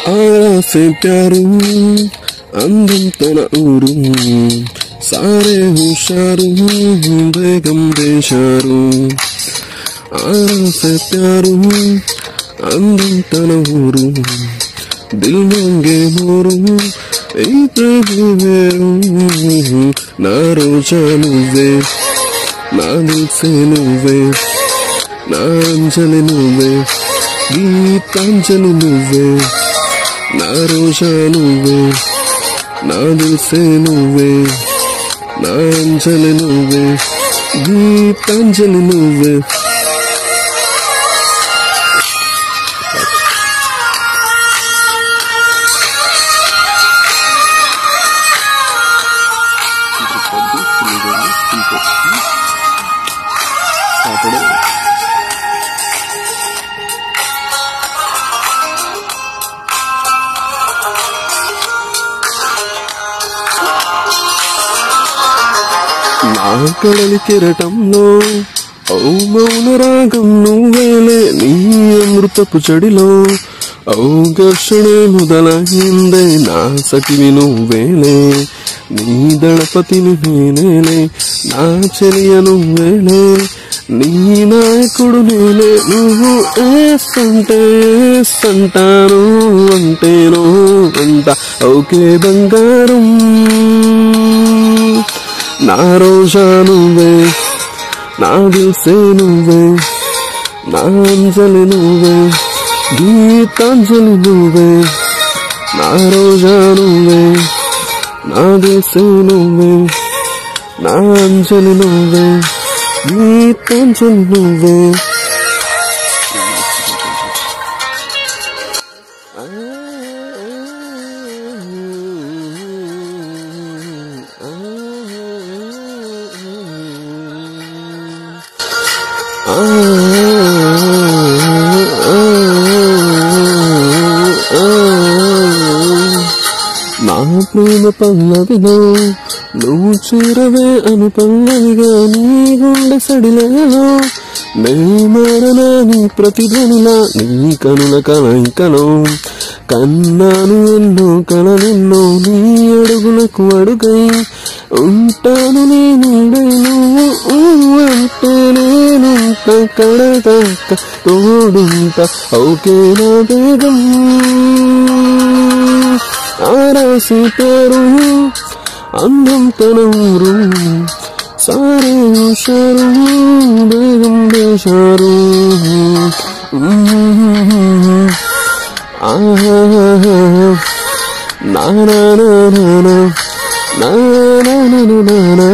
आरा से प्यारू अंदम तना ऊरू सारे होशारू बेगम बेशारू आरा से प्यारू अंदम तना ऊरू दिल मांगे मोरू వేరు నా రోజా నువ్వే నా దిల్సే నువ్వే నా అంజలి నువ్వే గీతాంజలి నువ్వే నా రోజా నువ్వే నా దిల్సే నువ్వే నా అంజలి నువ్వే గీతాంజలి నువ్వే నా కడలి కెరటంలో ఓ మౌన రాగం నువ్వేలే నీ అమృతపు చెడిలో ఓ ఘర్షణే మొదలైందే నా సఖివి నువ్వేలే నీ దళపతిని నేనేలే నా చెలియ నువ్వేలే నీ నాయకుడు నేనే నువ్వు ఏసంటే ఏసంటాను అంటేనో అంట ఓకే బంగారం నా రోజా నువ్వే నా దిల్సే నువ్వే నా అంజలి నువ్వే గీతాంజలి నువ్వే నా రోజా నువ్వే నా దిల్సే నువ్వే నా అంజలి నువ్వే గీతాంజలి నువ్వే నా ప్రేమ పల్లవిలో నువ్వు చేరవే అని పల్లవిగా నీ గుండె సడిలలో నే మారనా నీ ప్రతిధ్వనిలా నీ కనుల కలయికలో కన్నాను ఎన్నో కలనెన్నో నీ అడుగులకు అడుగై ఉంటాను నీ నీడై నువ్వు అంటే నేనుంట కడదాక తోడుంట ఓకే నా బేగం ఆరాసి పేరు అందం తన ఊరు సారే హుషారు బేగం బేషారు నా నా నా నా నా na na na na na